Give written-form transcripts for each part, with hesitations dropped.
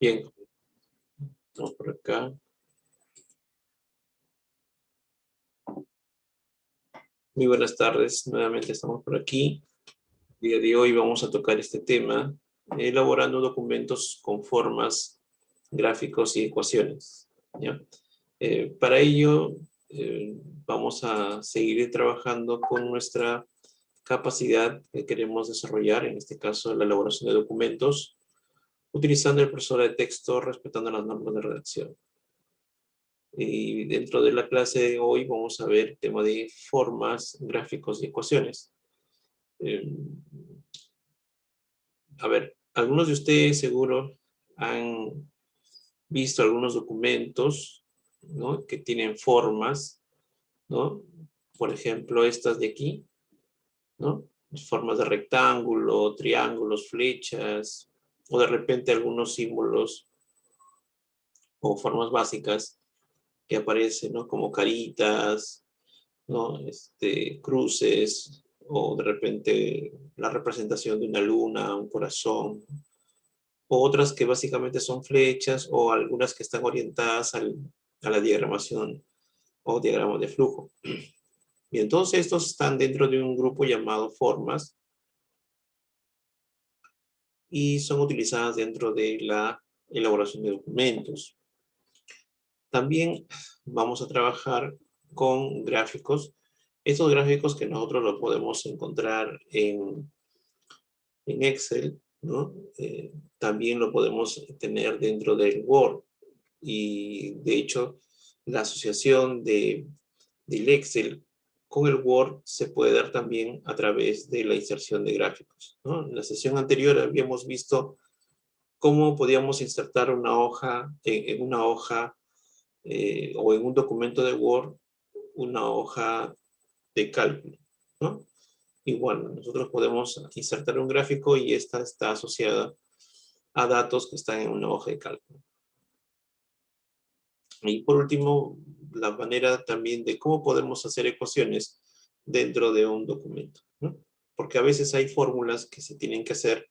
Bien, vamos por acá. Muy buenas tardes, nuevamente estamos por aquí. El día de hoy vamos a tocar este tema, elaborando documentos con formas, gráficos y ecuaciones, ¿ya? Para ello, vamos a seguir trabajando con nuestra capacidad que queremos desarrollar, en este caso la elaboración de documentos, utilizando el procesador de texto, respetando las normas de redacción. Y dentro de la clase de hoy vamos a ver el tema de formas, gráficos y ecuaciones. A ver, algunos de ustedes seguro han visto algunos documentos, ¿no?, que tienen formas, ¿no? Por ejemplo, estas de aquí, ¿no? Formas de rectángulo, triángulos, flechas, o de repente algunos símbolos o formas básicas que aparecen, ¿no? Como caritas, ¿no? Cruces, o de repente la representación de una luna, un corazón, o otras que básicamente son flechas, o algunas que están orientadas a la diagramación o diagrama de flujo. Bien, todos estos están dentro de un grupo llamado formas y son utilizadas dentro de la elaboración de documentos. También vamos a trabajar con gráficos. Estos gráficos que nosotros los podemos encontrar en Excel, ¿no? También lo podemos tener dentro del Word. Y de hecho, la asociación del Excel con el Word se puede dar también a través de la inserción de gráficos, ¿no? En la sesión anterior habíamos visto cómo podíamos insertar una hoja, en una hoja o en un documento de Word, una hoja de cálculo, ¿no? Igual, nosotros podemos insertar un gráfico y esta está asociada a datos que están en una hoja de cálculo. Y por último, la manera también de cómo podemos hacer ecuaciones dentro de un documento, ¿no? Porque a veces hay fórmulas que se tienen que hacer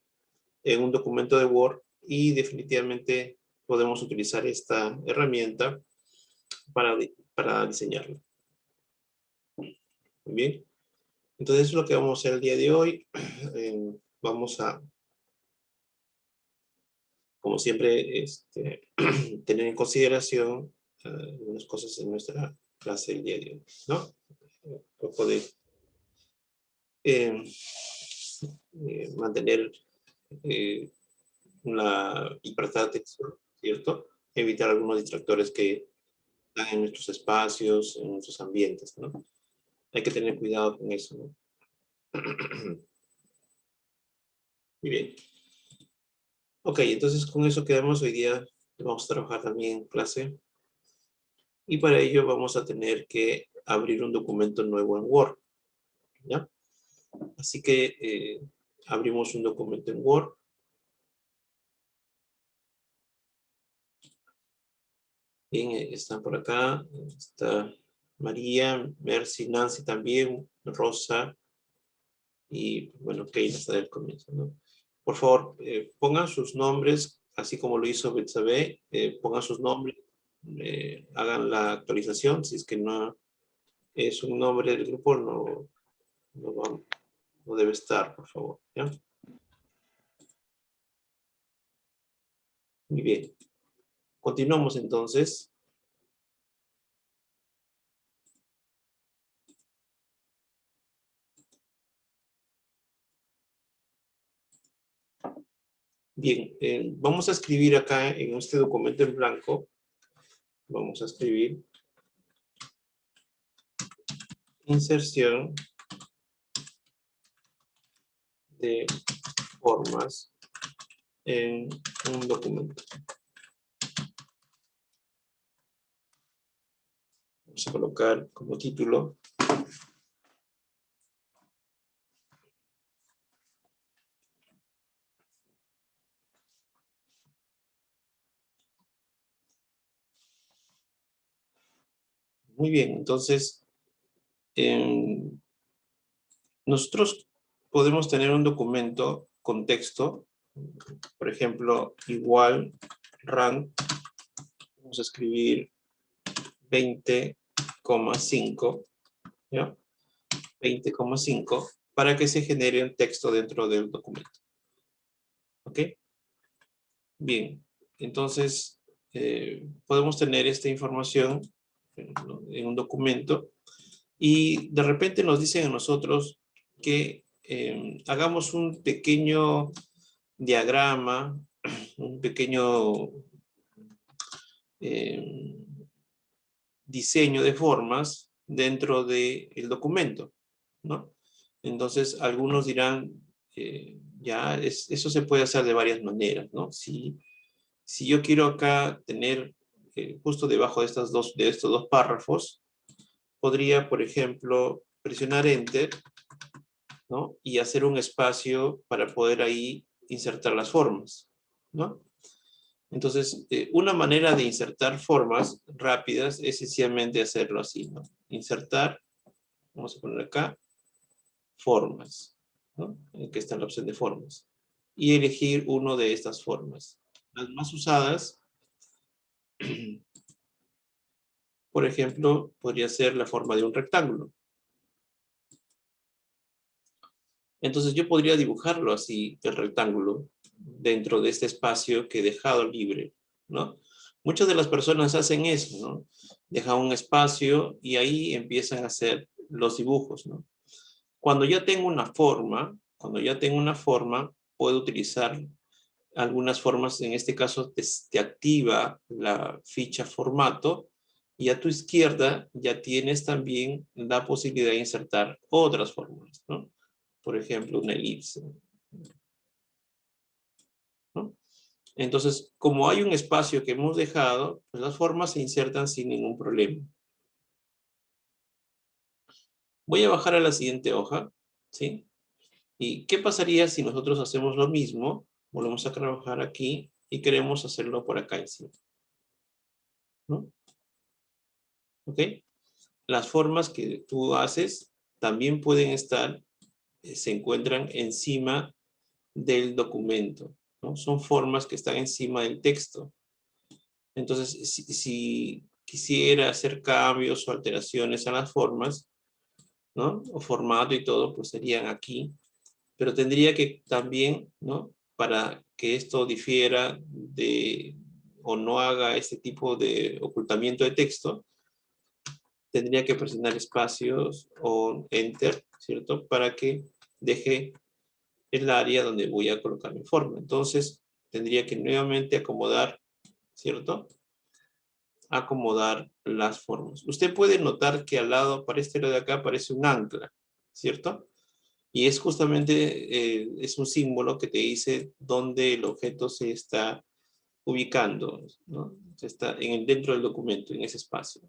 en un documento de Word y definitivamente podemos utilizar esta herramienta para diseñarlo. Muy bien. Entonces, eso es lo que vamos a hacer el día de hoy. Vamos a, como siempre, tener en consideración algunas cosas en nuestra clase el día de hoy, ¿no? Para poder mantener una libertad de texto, ¿cierto? Evitar algunos distractores que están en nuestros espacios, en nuestros ambientes, ¿no? Hay que tener cuidado con eso, ¿no? Muy bien. Ok, entonces con eso quedamos. Hoy día vamos a trabajar también en clase. Y para ello vamos a tener que abrir un documento nuevo en Word, ¿ya? Así que abrimos un documento en Word. Bien, están por acá. Está María, Mercy, Nancy también, Rosa. Y bueno, Keila está del comienzo, ¿no? Por favor, pongan sus nombres, así como lo hizo Betsabe, pongan sus nombres, hagan la actualización. Si es que no es un nombre del grupo, no debe estar, por favor, ¿ya? Muy bien. Continuamos entonces. Bien, vamos a escribir acá en este documento en blanco. Vamos a escribir inserción de formas en un documento. Vamos a colocar como título muy bien. Entonces, nosotros podemos tener un documento con texto, por ejemplo, igual rank, vamos a escribir 20,5, ¿ya? 20,5 para que se genere un texto dentro del documento. ¿Ok? Bien, entonces podemos tener esta información en un documento y de repente nos dicen a nosotros que hagamos un pequeño diagrama, un pequeño diseño de formas dentro del documento, ¿no? Entonces, algunos dirán, eso se puede hacer de varias maneras, ¿no? Si yo quiero acá tener justo debajo de estos dos párrafos, podría, por ejemplo, presionar Enter, ¿no? Y hacer un espacio para poder ahí insertar las formas, ¿no? Entonces, una manera de insertar formas rápidas es sencillamente hacerlo así, ¿no? Insertar, vamos a poner acá, formas, ¿no? Que está en la opción de formas. Y elegir una de estas formas. Las más usadas, por ejemplo, podría ser la forma de un rectángulo. Entonces yo podría dibujarlo así, el rectángulo, dentro de este espacio que he dejado libre, ¿no? Muchas de las personas hacen eso, ¿no? Dejan un espacio y ahí empiezan a hacer los dibujos, ¿no? Cuando ya tengo una forma, puedo utilizar algunas formas. En este caso te activa la ficha formato y a tu izquierda ya tienes también la posibilidad de insertar otras formas, ¿no? Por ejemplo, una elipse, ¿no? Entonces, como hay un espacio que hemos dejado, pues las formas se insertan sin ningún problema. Voy a bajar a la siguiente hoja, ¿sí? ¿Y qué pasaría si nosotros hacemos lo mismo? Volvemos a trabajar aquí y queremos hacerlo por acá encima, ¿no? ¿Ok? Las formas que tú haces también pueden estar, se encuentran encima del documento, ¿no? Son formas que están encima del texto. Entonces, si quisiera hacer cambios o alteraciones a las formas, ¿no? O formato y todo, pues serían aquí. Pero tendría que también, ¿no? Para que esto difiera de o no haga este tipo de ocultamiento de texto, tendría que presionar espacios o Enter, ¿cierto? Para que deje el área donde voy a colocar mi forma. Entonces, tendría que nuevamente acomodar, ¿cierto? Acomodar las formas. Usted puede notar que al lado, para este lado de acá, aparece un ancla, ¿cierto? Y es justamente, es un símbolo que te dice dónde el objeto se está ubicando, ¿no? Se está dentro del documento, en ese espacio.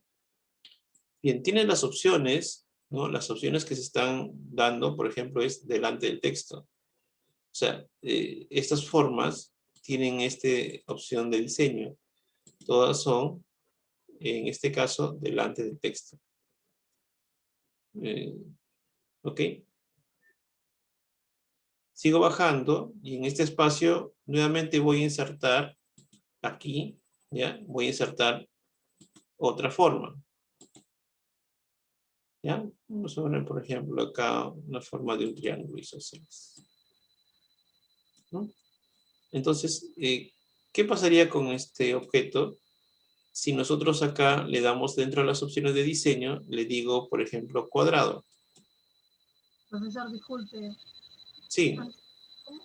Bien, tiene las opciones, ¿no? Las opciones que se están dando, por ejemplo, es delante del texto. O sea, estas formas tienen esta opción de diseño. Todas son, en este caso, delante del texto. ¿Ok? Sigo bajando y en este espacio nuevamente voy a insertar aquí, ¿ya? Voy a insertar otra forma. ¿Ya? Vamos a poner, por ejemplo, acá una forma de un triángulo isósceles, ¿no? Entonces, ¿qué pasaría con este objeto si nosotros acá le damos dentro de las opciones de diseño, le digo, por ejemplo, cuadrado? Profesor, disculpe. Sí.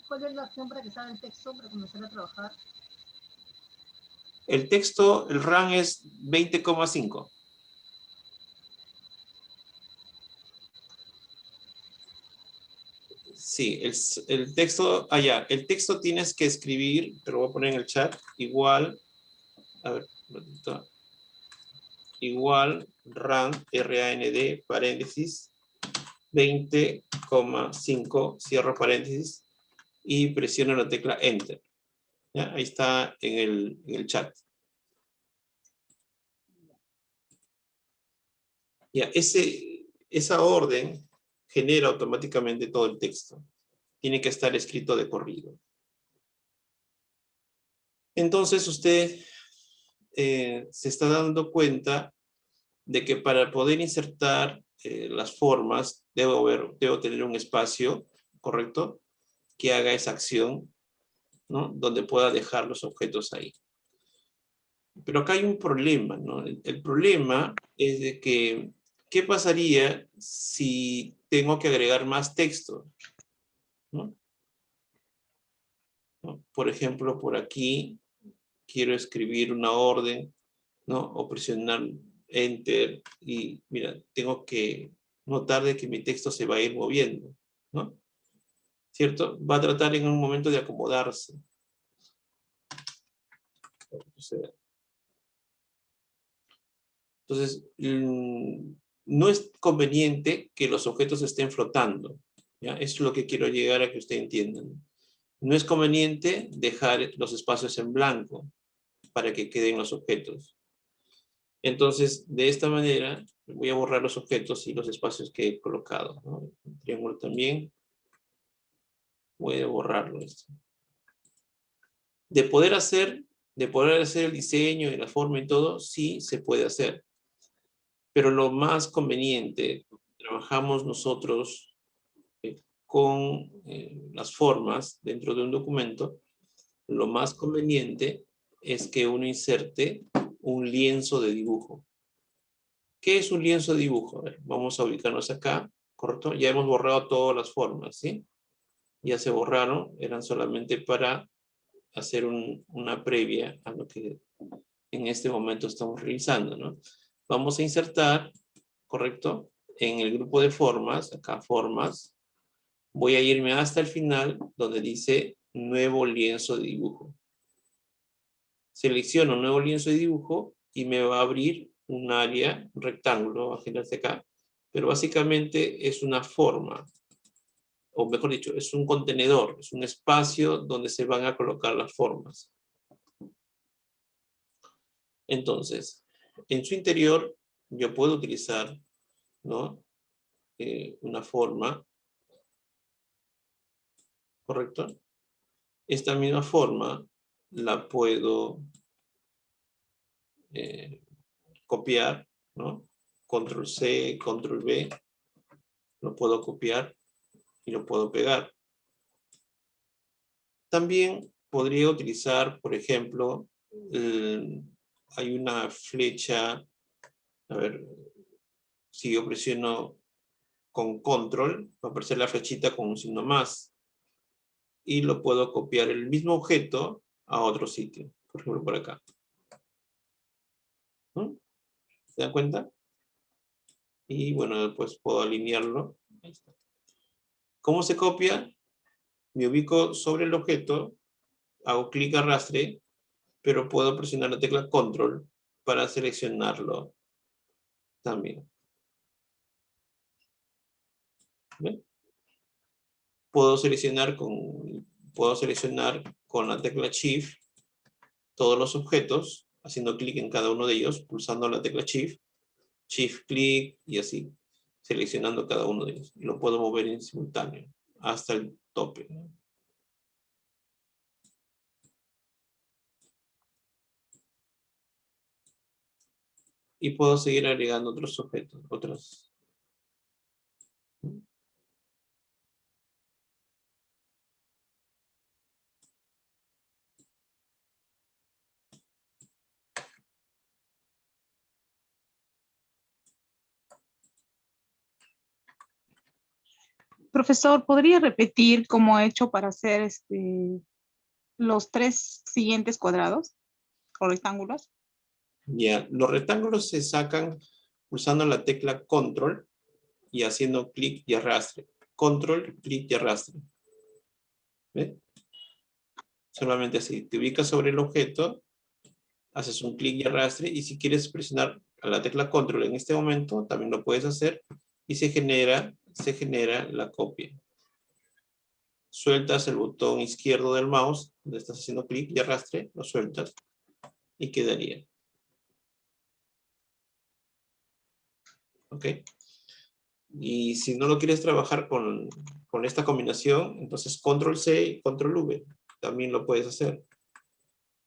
¿Cuál es la opción para que salga el texto para comenzar a trabajar? El texto, el RAM es 20,5. Sí, el texto, allá, el texto tienes que escribir, te lo voy a poner en el chat, igual, a ver, igual RAND, R-A-N-D, paréntesis, 20,5, cierro paréntesis, y presiono la tecla Enter. ¿Ya? Ahí está en el chat. Ya, esa orden genera automáticamente todo el texto. Tiene que estar escrito de corrido. Entonces usted se está dando cuenta de que para poder insertar las formas, debo tener un espacio, ¿correcto?, que haga esa acción, ¿no?, donde pueda dejar los objetos ahí. Pero acá hay un problema, ¿no? El problema es de que, ¿qué pasaría si tengo que agregar más texto? ¿No? ¿No? Por ejemplo, por aquí quiero escribir una orden, ¿no?, o presionar Enter, y mira, tengo que notar de que mi texto se va a ir moviendo, ¿no? ¿Cierto? Va a tratar en un momento de acomodarse. Entonces, no es conveniente que los objetos estén flotando, ¿ya? Eso es lo que quiero llegar a que usted entienda. No es conveniente dejar los espacios en blanco para que queden los objetos. Entonces, de esta manera, voy a borrar los objetos y los espacios que he colocado, ¿no? El triángulo también. Voy a borrarlo esto. De poder hacer el diseño y la forma y todo, sí se puede hacer. Pero lo más conveniente, trabajamos nosotros con las formas dentro de un documento, lo más conveniente es que uno inserte un lienzo de dibujo. ¿Qué es un lienzo de dibujo? A ver, vamos a ubicarnos acá, ¿correcto? Ya hemos borrado todas las formas, ¿sí? Ya se borraron, eran solamente para hacer una previa a lo que en este momento estamos realizando, ¿no? Vamos a insertar, ¿correcto?, en el grupo de formas, acá formas, voy a irme hasta el final donde dice nuevo lienzo de dibujo. Selecciono nuevo lienzo de dibujo y me va a abrir un área, un rectángulo, imagínate acá, pero básicamente es una forma, o mejor dicho, es un contenedor, es un espacio donde se van a colocar las formas. Entonces, en su interior yo puedo utilizar, ¿no?, una forma, ¿correcto? Esta misma forma la puedo copiar, ¿no? Control C, Control V, lo puedo copiar y lo puedo pegar. También podría utilizar, por ejemplo, hay una flecha, a ver, si yo presiono con Control, va a aparecer la flechita con un signo más. Y lo puedo copiar el mismo objeto a otro sitio, por ejemplo por acá. ¿No? ¿Se dan cuenta? Y bueno, después puedo alinearlo. Ahí está. ¿Cómo se copia? Me ubico sobre el objeto, hago clic arrastre, pero puedo presionar la tecla Control para seleccionarlo también. ¿Ven? Puedo seleccionar con la tecla Shift todos los objetos, haciendo clic en cada uno de ellos, pulsando la tecla Shift, Shift clic y así, seleccionando cada uno de ellos. Y lo puedo mover en simultáneo hasta el tope, ¿no? Y puedo seguir agregando otros objetos, otros. Profesor, ¿podría repetir cómo ha hecho para hacer los tres siguientes cuadrados o rectángulos? Ya, los rectángulos se sacan pulsando la tecla Control y haciendo clic y arrastre. Control, clic y arrastre. ¿Ve? Solamente así. Te ubicas sobre el objeto, haces un clic y arrastre, y si quieres presionar a la tecla Control en este momento, también lo puedes hacer, y se genera la copia. Sueltas el botón izquierdo del mouse, donde estás haciendo clic y arrastre, lo sueltas, y quedaría. ¿Ok? Y si no lo quieres trabajar con esta combinación, entonces Control C y Control V, también lo puedes hacer.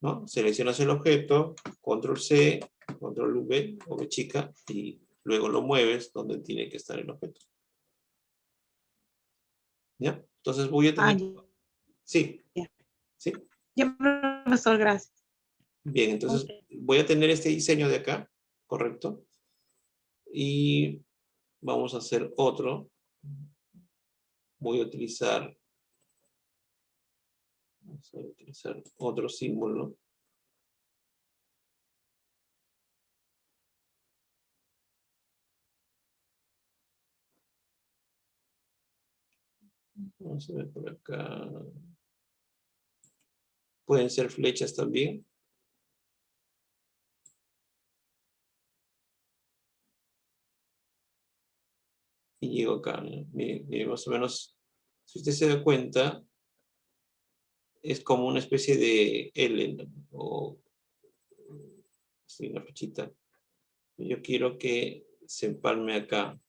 ¿no? Seleccionas el objeto, control C, control V o V chica, y luego lo mueves donde tiene que estar el objeto. ¿Ya? Entonces voy a tener... Sí. Ya. Sí. Ya, profesor, gracias. Bien, entonces Ok. voy a tener este diseño de acá, ¿correcto? Y vamos a hacer otro. Voy a utilizar otro símbolo. Vamos a ver por acá. Pueden ser flechas también. Y llego acá, ¿no? Mire, más o menos, si usted se da cuenta, es como una especie de L, ¿no? O sí, una flechita. Yo quiero que se empalme acá.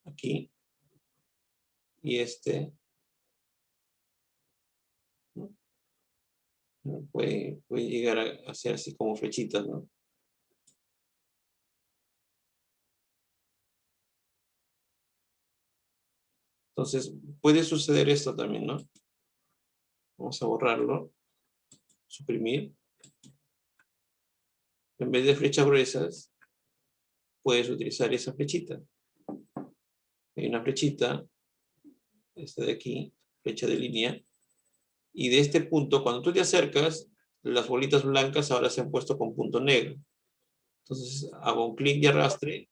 Aquí. Y este, ¿no? Puede llegar a ser así como flechitas, ¿no? Entonces, puede suceder esto también, ¿no? Vamos a borrarlo, suprimir. En vez de flechas gruesas, puedes utilizar esa flechita. Hay una flechita, esta de aquí, flecha de línea, y de este punto, cuando tú te acercas, las bolitas blancas ahora se han puesto con punto negro. Entonces hago un clic de arrastre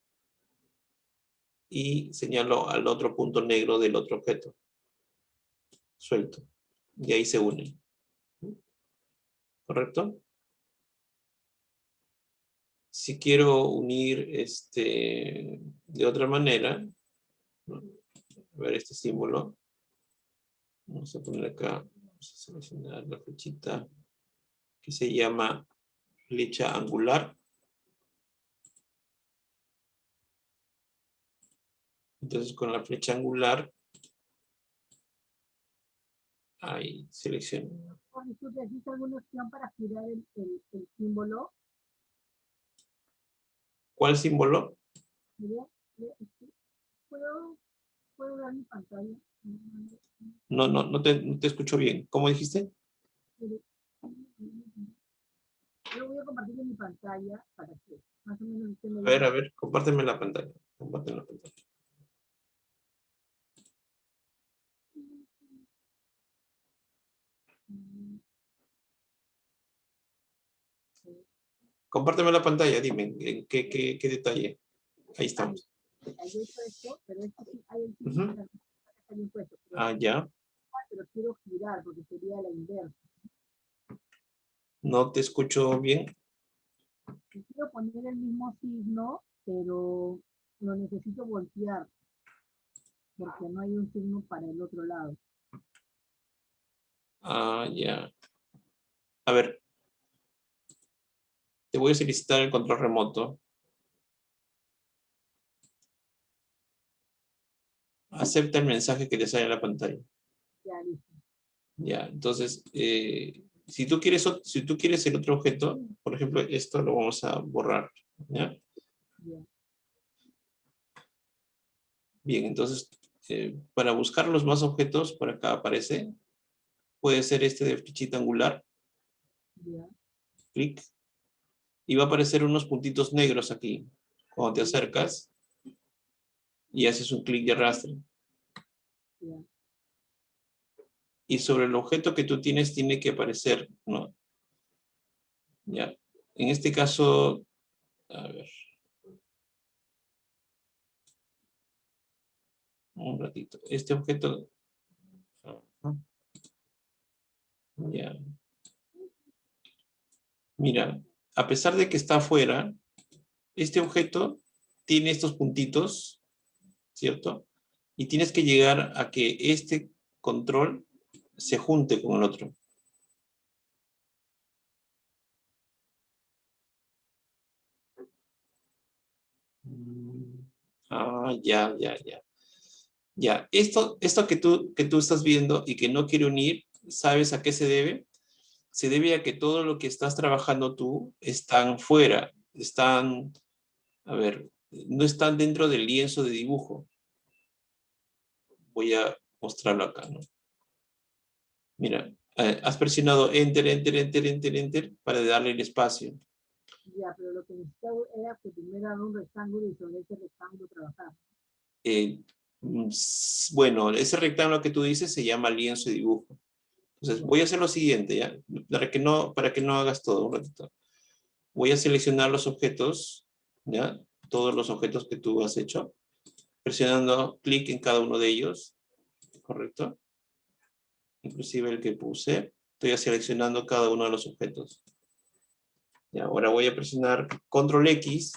y señalo al otro punto negro del otro objeto. Suelto. Y ahí se unen. ¿Correcto? Si quiero unir de otra manera, ¿no? A ver este símbolo. Vamos a poner acá, vamos a seleccionar la flechita que se llama flecha angular. Entonces con la flecha angular, ahí selecciono. Disculpe, ¿existe alguna opción para girar el símbolo? ¿Cuál símbolo? Mire, ¿puedo, puedo ver mi pantalla? No te escucho bien. ¿Cómo dijiste? Mire, yo voy a compartir mi pantalla para que más o menos usted me diga. A ver, compárteme la pantalla. Compárteme la pantalla. Compárteme la pantalla, dime, ¿qué detalle? Ahí estamos. Yo he hecho esto, pero esto sí hay el Ujú. está bien puesto. Ah, ya. Pero quiero girar porque sería la inversa. No te escucho bien. Quiero poner el mismo signo, pero lo necesito voltear porque no hay un signo para el otro lado. Ah, ya. A ver, te voy a solicitar el control remoto. Acepta el mensaje que te sale en la pantalla. Ya, listo. Ya, entonces, si tú quieres el otro objeto, por ejemplo, esto lo vamos a borrar. ¿Ya? Ya. Bien, entonces, para buscar los más objetos, por acá aparece. Puede ser este de flechita angular. Ya. Clic. Y va a aparecer unos puntitos negros aquí. Cuando te acercas y haces un clic de arrastre. Ya. Y sobre el objeto que tú tienes tiene que aparecer, ¿no? Ya. En este caso, a ver. Un ratito. Este objeto. Ya. Mira, a pesar de que está afuera, este objeto tiene estos puntitos, ¿cierto? Y tienes que llegar a que este control se junte con el otro. Ah, ya. Ya, esto que tú estás viendo y que no quiere unir, ¿sabes a qué se debe? Se debe a que todo lo que estás trabajando tú están fuera, están, a ver, no están dentro del lienzo de dibujo. Voy a mostrarlo acá, ¿no? Mira, has presionado Enter, Enter, Enter, Enter, Enter para darle el espacio. Ya, pero lo que necesitaba era que primero haga un rectángulo y sobre ese rectángulo trabajar. Bueno, ese rectángulo que tú dices se llama lienzo de dibujo. Entonces, voy a hacer lo siguiente, ¿ya? Para que no hagas todo un ratito. Voy a seleccionar los objetos, ¿ya? Todos los objetos que tú has hecho, presionando clic en cada uno de ellos, ¿correcto? Inclusive el que puse. Estoy seleccionando cada uno de los objetos. Y ahora voy a presionar Control X,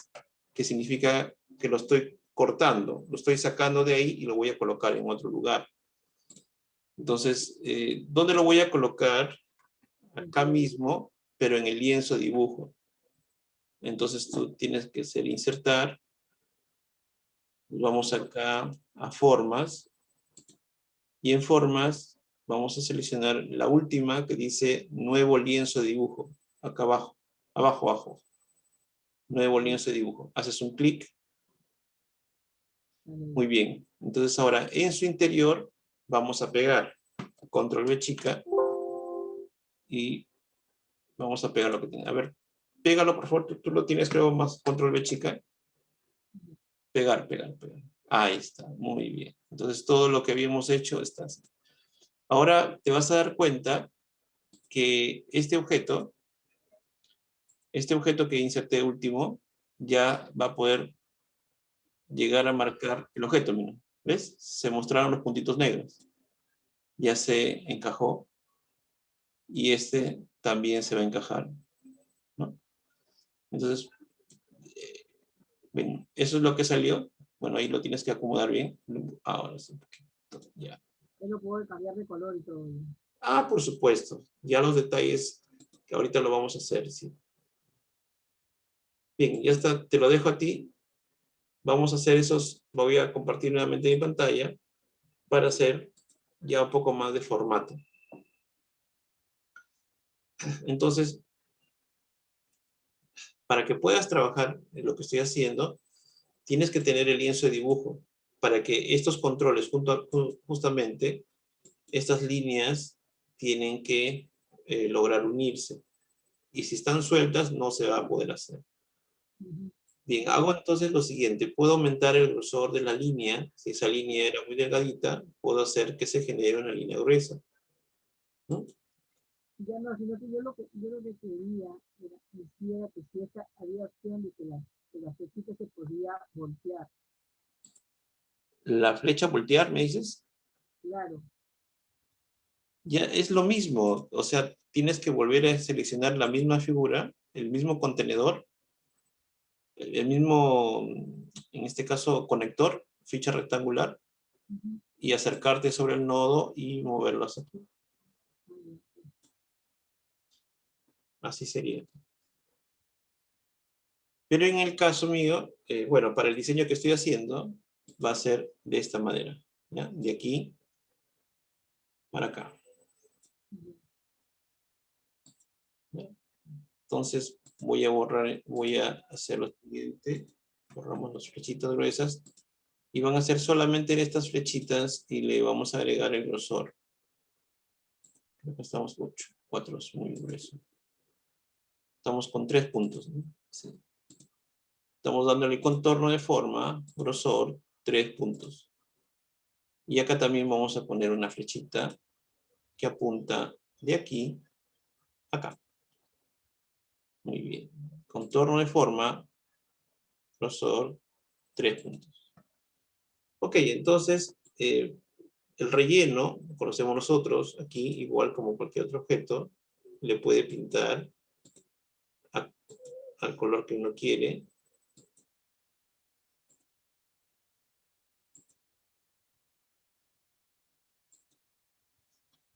que significa que lo estoy cortando, lo estoy sacando de ahí y lo voy a colocar en otro lugar. Entonces, ¿dónde lo voy a colocar? Acá mismo, pero en el lienzo de dibujo. Entonces tú tienes que hacer insertar. Vamos acá a formas. Y en formas vamos a seleccionar la última que dice nuevo lienzo de dibujo. Acá abajo, abajo. Nuevo lienzo de dibujo. Haces un clic. Muy bien. Entonces ahora en su interior vamos a pegar. Control V chica. Y vamos a pegar lo que tiene. A ver, pégalo por favor. Tú lo tienes creo más Control V chica. Pegar. Ahí está. Muy bien. Entonces todo lo que habíamos hecho está así. Ahora te vas a dar cuenta que este objeto que inserté último, ya va a poder llegar a marcar el objeto. Mira. ¿Ves? Se mostraron los puntitos negros. Ya se encajó. Y este también se va a encajar, ¿no? Entonces, bueno, eso es lo que salió. Bueno, ahí lo tienes que acomodar bien. Ahora sí, un poquito, ya. Yo lo puedo cambiar de color y todo. Ah, por supuesto. Ya los detalles que ahorita lo vamos a hacer, sí. Bien, ya está. Te lo dejo a ti. Vamos a hacer esos. Voy a compartir nuevamente mi pantalla para hacer ya un poco más de formato. Entonces, para que puedas trabajar en lo que estoy haciendo, tienes que tener el lienzo de dibujo para que estos controles, justamente, estas líneas tienen que lograr unirse. Y si están sueltas, no se va a poder hacer. Bien, hago entonces lo siguiente. Puedo aumentar el grosor de la línea. Si esa línea era muy delgadita, puedo hacer que se genere una línea gruesa, ¿no? Ya no, sino que yo lo que quería era que si esta había opción de que la flechita se podía voltear. La flecha voltear, ¿me dices? Claro. Ya es lo mismo. O sea, tienes que volver a seleccionar la misma figura, el mismo contenedor, el mismo, en este caso, conector, ficha rectangular, y acercarte sobre el nodo y moverlo hacia aquí. Así sería. Pero en el caso mío, bueno, para el diseño que estoy haciendo, va a ser de esta manera, ¿ya? De aquí para acá. ¿Ya? Entonces, voy a hacer lo siguiente. Borramos las flechitas gruesas. Y van a ser solamente estas flechitas y le vamos a agregar el grosor. Creo que estamos 8, 4 es muy grueso. Estamos con 3 puntos, ¿no? Sí. Estamos dándole contorno de forma, grosor, 3 puntos. Y acá también vamos a poner una flechita que apunta de aquí a acá. Muy bien. Contorno de forma, grosor, 3 puntos. Ok, entonces, el relleno, lo conocemos nosotros, aquí, igual como cualquier otro objeto, le puede pintar al color que uno quiere.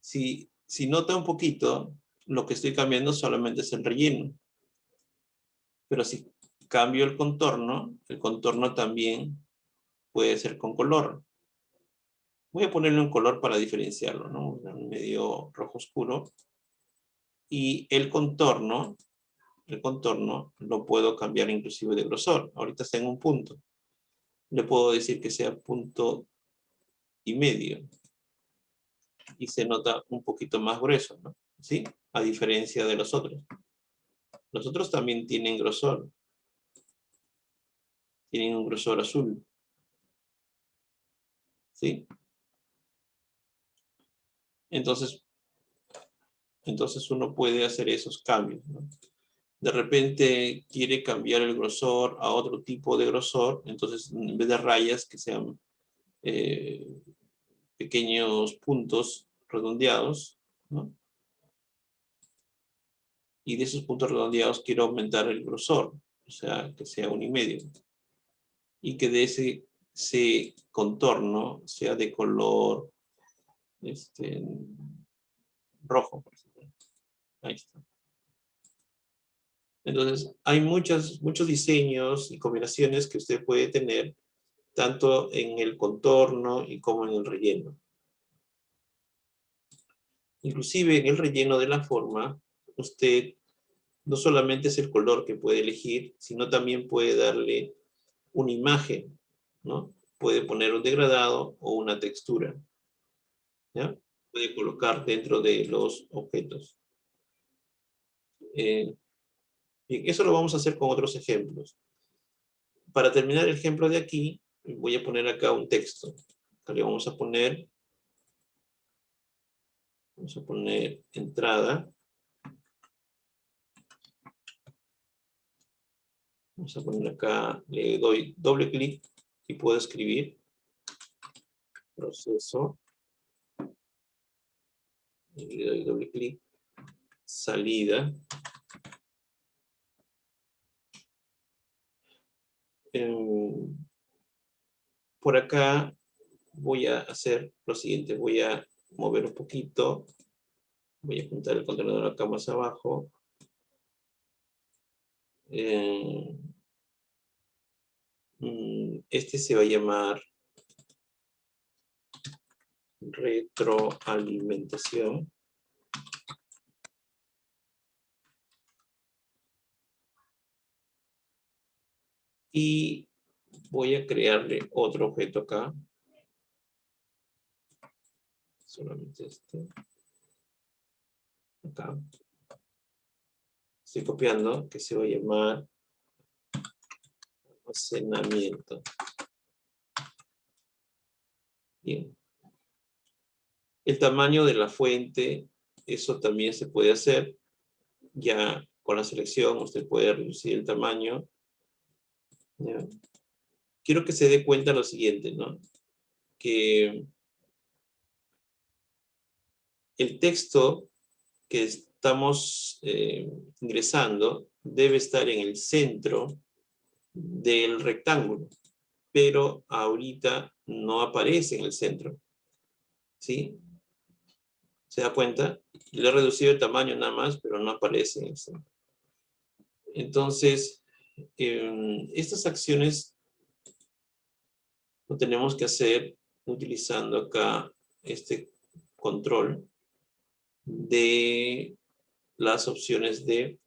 Si nota un poquito, lo que estoy cambiando solamente es el relleno. Pero si cambio el contorno también puede ser con color. Voy a ponerle un color para diferenciarlo, ¿no? Un medio rojo oscuro. Y el contorno lo puedo cambiar inclusive de grosor. Ahorita está en un punto. Le puedo decir que sea 1,5 y se nota un poquito más grueso, ¿no? ¿Sí? A diferencia de los otros. Los otros también tienen grosor. Tienen un grosor azul. ¿Sí? Entonces uno puede hacer esos cambios, ¿no? De repente quiere cambiar el grosor a otro tipo de grosor, entonces en vez de rayas que sean pequeños puntos redondeados, ¿no? Y de esos puntos redondeados quiero aumentar el grosor, o sea, que sea 1,5. Y que de ese contorno sea de color rojo, por ejemplo. Ahí está. Entonces, hay muchos diseños y combinaciones que usted puede tener, tanto en el contorno y como en el relleno. Inclusive en el relleno de la forma, usted no solamente es el color que puede elegir, sino también puede darle una imagen, ¿no? Puede poner un degradado o una textura, ¿ya? Puede colocar dentro de los objetos. Bien, eso lo vamos a hacer con otros ejemplos. Para terminar el ejemplo de aquí, voy a poner acá un texto. Acá le vamos a poner entrada. Vamos a poner acá, le doy doble clic y puedo escribir proceso. Le doy doble clic, salida. Por acá voy a hacer lo siguiente, voy a mover un poquito, voy a juntar el contenedor acá más abajo. Este se va a llamar retroalimentación. Y voy a crearle otro objeto acá. Solamente este. Acá. Estoy copiando, que se va a llamar almacenamiento. Bien. El tamaño de la fuente, eso también se puede hacer. Ya con la selección usted puede reducir el tamaño. ¿Ya? Quiero que se dé cuenta lo siguiente, ¿no? Que el texto que estamos ingresando debe estar en el centro del rectángulo, pero ahorita no aparece en el centro. ¿Sí? ¿Se da cuenta? Le he reducido el tamaño nada más, pero no aparece en el centro. Entonces, estas acciones lo tenemos que hacer utilizando acá este control de las opciones de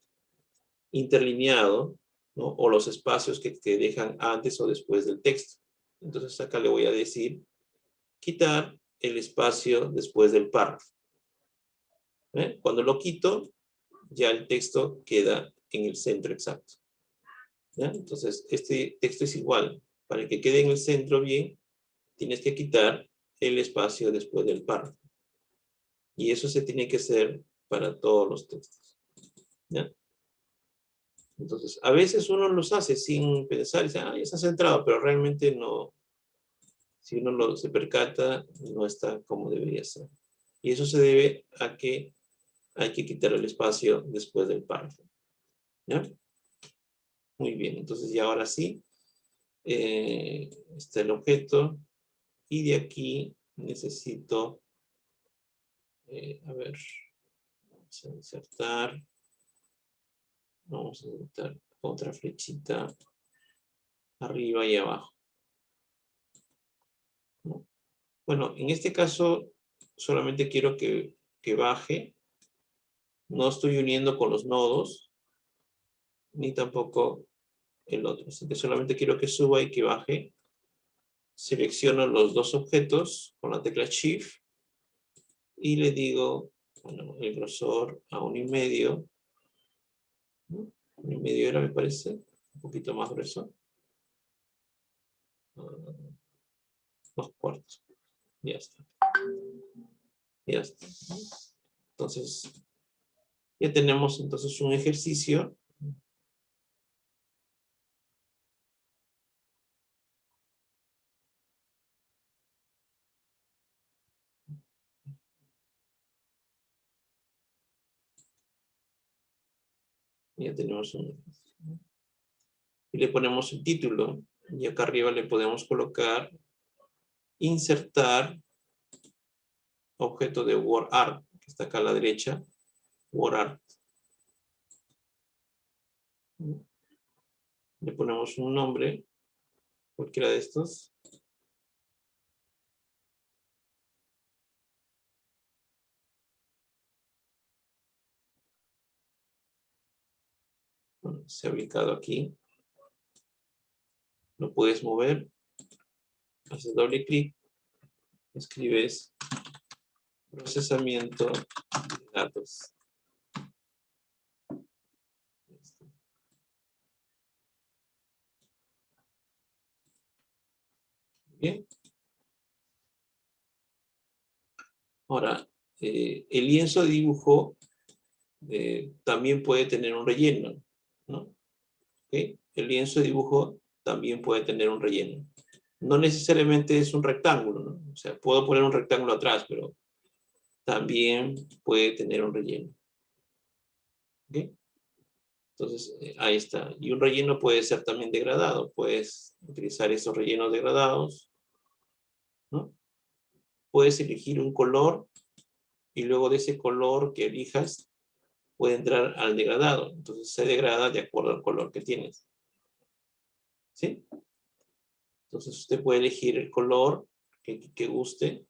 interlineado, ¿no? O los espacios que te dejan antes o después del texto. Entonces acá le voy a decir quitar el espacio después del párrafo. Cuando lo quito, ya el texto queda en el centro exacto. ¿Ya? Entonces este texto es igual. Para que quede en el centro bien, tienes que quitar el espacio después del párrafo. Y eso se tiene que hacer para todos los textos. ¿Ya? Entonces, a veces uno los hace sin pensar, y dice, ya está centrado, pero realmente no. Si uno se percata, no está como debería ser. Y eso se debe a que hay que quitar el espacio después del párrafo. ¿Ya? Muy bien, entonces ya ahora sí, está el objeto, y de aquí necesito, a ver, vamos a insertar, vamos a insertar otra flechita arriba y abajo. Bueno, en este caso solamente quiero que baje. No estoy uniendo con los nodos, ni tampoco el otro. Así que solamente quiero que suba y que baje. Selecciono los dos objetos con la tecla Shift y le digo, bueno, el grosor a 1,5. ¿No? 1,5 era, me parece, un poquito más grueso. 2/4. Ya está. Ya está. Entonces, ya tenemos entonces un ejercicio. Ya tenemos un ejercicio. Y le ponemos el título. Y acá arriba le podemos colocar insertar objeto de WordArt, que está acá a la derecha, WordArt. Le ponemos un nombre, cualquiera de estos. Bueno, se ha ubicado aquí. Lo puedes mover. Haces doble clic. Escribes procesamiento de datos. Bien. Ahora, el lienzo de dibujo también puede tener un relleno, ¿no? ¿Okay? El lienzo de dibujo también puede tener un relleno. No necesariamente es un rectángulo, ¿no? O sea, puedo poner un rectángulo atrás, pero también puede tener un relleno. ¿Okay? Entonces, ahí está. Y un relleno puede ser también degradado. Puedes utilizar esos rellenos degradados, ¿no? Puedes elegir un color y luego de ese color que elijas puede entrar al degradado. Entonces se degrada de acuerdo al color que tienes. ¿Sí? Entonces usted puede elegir el color que guste.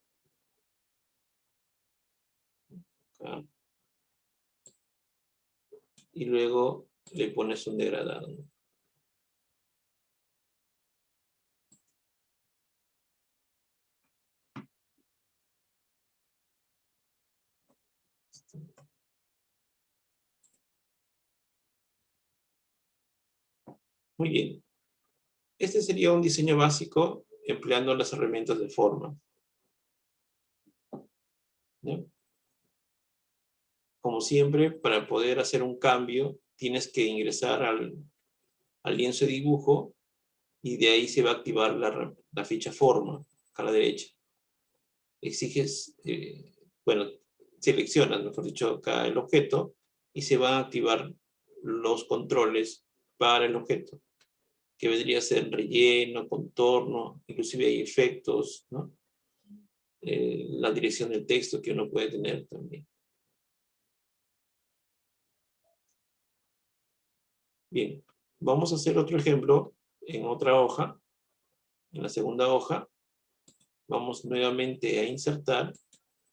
Acá. Y luego le pones un degradado. Muy bien. Este sería un diseño básico empleando las herramientas de forma. ¿Ya? Como siempre, para poder hacer un cambio, tienes que ingresar al lienzo de dibujo y de ahí se va a activar la ficha forma, acá a la derecha. Exiges, bueno, seleccionas, mejor dicho, acá el objeto y se van a activar los controles para el objeto, que vendría a ser relleno, contorno, inclusive hay efectos, ¿no? La dirección del texto que uno puede tener también. Bien, vamos a hacer otro ejemplo en otra hoja. En la segunda hoja, vamos nuevamente a insertar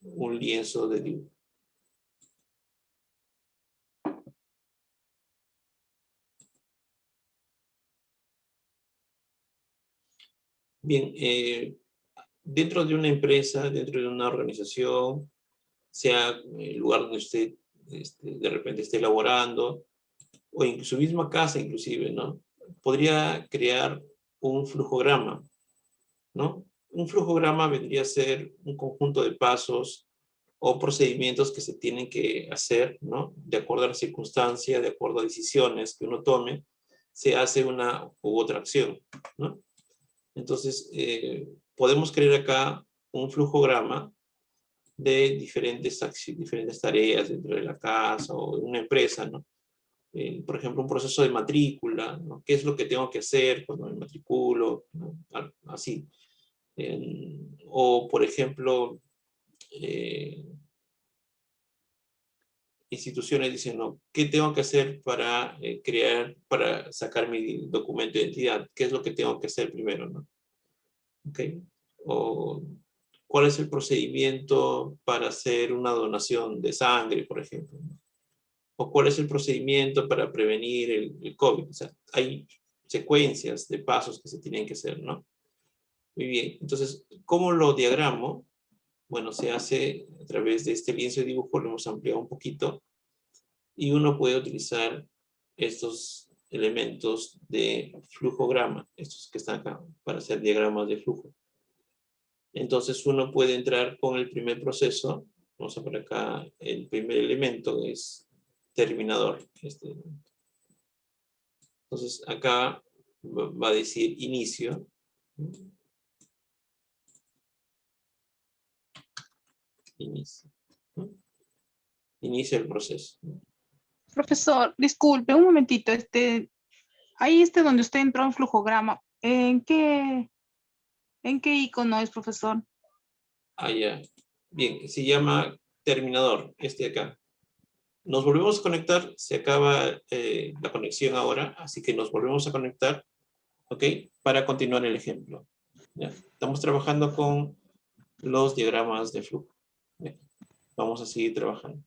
un lienzo de dibujo. Bien, dentro de una empresa, dentro de una organización, sea el lugar donde usted de repente esté laborando, o en su misma casa inclusive, ¿no? Podría crear un flujograma, ¿no? Un flujograma vendría a ser un conjunto de pasos o procedimientos que se tienen que hacer, ¿no? De acuerdo a la circunstancia, de acuerdo a decisiones que uno tome, se hace una u otra acción, ¿no? Entonces, podemos crear acá un flujograma de diferentes tareas dentro de la casa o de una empresa, ¿no? Por ejemplo, un proceso de matrícula, ¿no? ¿Qué es lo que tengo que hacer cuando me matriculo? ¿No? Así. O, por ejemplo, instituciones dicen, no, ¿qué tengo que hacer para para sacar mi documento de identidad? ¿Qué es lo que tengo que hacer primero, no? ¿Okay? O ¿Cuál es el procedimiento para hacer una donación de sangre, por ejemplo? ¿O cuál es el procedimiento para prevenir el COVID? O sea, hay secuencias de pasos que se tienen que hacer, ¿no? Muy bien. Entonces, ¿cómo lo diagramo? Bueno, se hace a través de este lienzo de dibujo, lo hemos ampliado un poquito, y uno puede utilizar estos elementos de flujograma, estos que están acá, para hacer diagramas de flujo. Entonces uno puede entrar con el primer proceso. Vamos a poner acá el primer elemento, es terminador. Entonces acá va a decir inicio. Inicio. Inicia el proceso. Profesor, disculpe, un momentito. Ahí donde usted entró en flujograma. ¿En qué icono es, profesor? Ah, ya. Bien, se llama terminador, de acá. Nos volvemos a conectar, se acaba la conexión ahora, así que nos volvemos a conectar, ¿ok? Para continuar el ejemplo. ¿Ya? Estamos trabajando con los diagramas de flujo. ¿Ya? Vamos a seguir trabajando.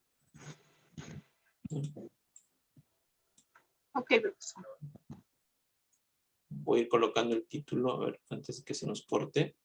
Ok, profesor. Voy a ir colocando el título, a ver, antes de que se nos corte.